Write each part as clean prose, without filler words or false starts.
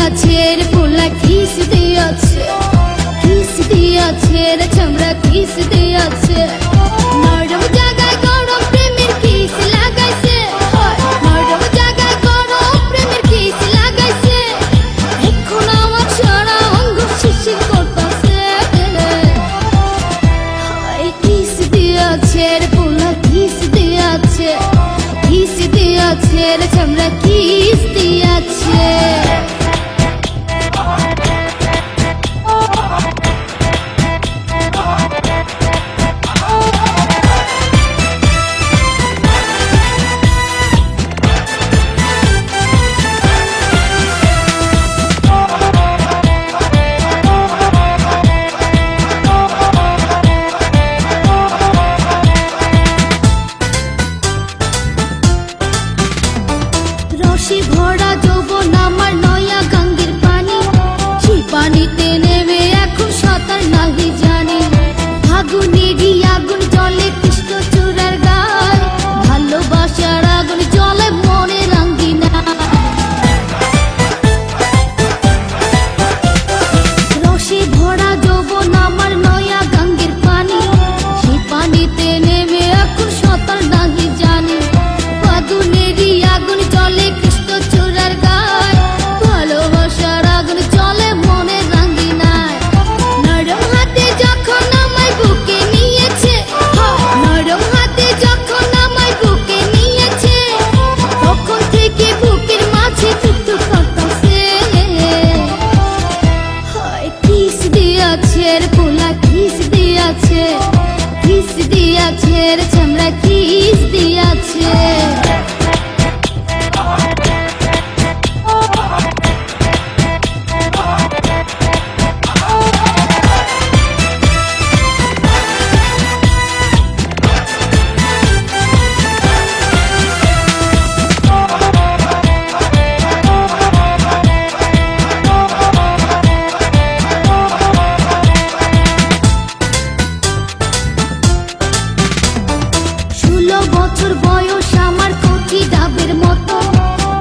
দিয়াছে রে পোলা কিস দিয়াছে, কিস দিয়াছে রে চামড়া কিস দিয়াছে। নরম জায়গায় গরম প্রেমের কিস লাগাইছে, নরম জায়গায় গরম প্রেমের কিস লাগাইছে। এখন আমার সারা অঙ্গ শিশির করতেছে। কিস দিয়াছে রে পোলা কিস দিয়াছে, কিস দিয়াছে রে চামড়া কিস দিয়াছে। রসে ভরা যৌবন আমার নয়া গঙ্গের পানি, সেই পানিতে নেমে এখন সাঁতার নাহি জানি। ফাগুনেরই আগুন জলে কৃষ্ণ চূড়ার গায়, ভালোবাসার আগুন জলে মনে রাঙ্গিনা। রসে ভরা যৌবন আমার নয়া গঙ্গের পানি, সেই পানিতে নেমে এখন সাঁতার নাহি জানি। ফাগুনেরই আগুন জলে কৃষ্ণ চূড়ার গায়, ভালোবাসার আগুন জলে মনে রাঙ্গিনায়। নরম হাতে যখন আমায় বুকে নিয়েছে, নরম হাতে যখন আমায় বুকে নিয়েছে, তখন থেকে বুকের মাঝে টুকটুক করতেছে। কিস দিয়াছে রে পোলা কিস দিয়াছে, কিস দিয়াছে রে চামড়া কিস দিয়াছে। বছর বয়স আমার কচি ডাবের মতো,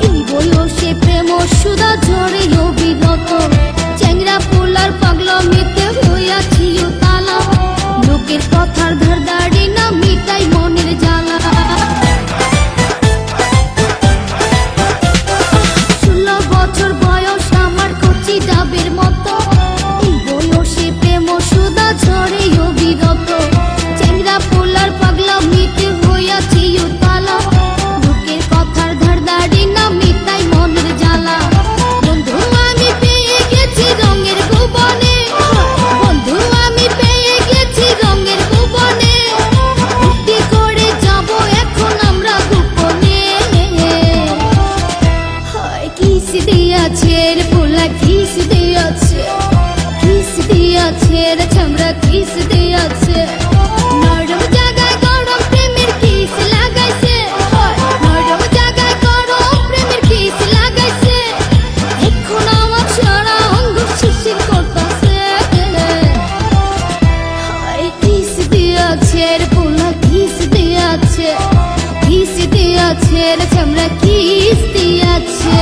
এই বয়সে প্রেম সুধা ঝরে অবিরত। চ্যাংরা পোলার পাগলামিতে হইয়াছি উতালা, লোকের কথার ধারদাড়ি না মিটাই মনের জ্বালা। 16 বছর বয়স আমার কচি ডাবের মতো, এই বয়সে প্রেম সুধা ঝরে অবিরত। চ্যাংরা পোলার পাগলামিতে হইয়াছি উতালা, লোকের কথার ধারদাড়ি না মিটাই মনের জ্বালা। বন্ধু আমি পেয়ে গেছি রঙের ভুবনে, বন্ধু আমি পেয়ে গেছি রঙের ভুবনে। ফুর্তি করে যাব এখন আমরা গোপনে। কিস দিয়াছে রে পোলা কিস দিয়াছে, কিস দিয়াছে রে চামড়া কিস দিয়াছে। নরম জায়গায় গরম প্রেমের কিস লাগাইছে, নরম জায়গায় গরম প্রেমের কিস লাগাইছে। এখন আমার সারা অঙ্গ শিশির করতেছে। কিস দিয়াছে রে পোলা কিস দিয়াছে, কিস দিয়াছে রে চামড়া কিস দিয়াছে।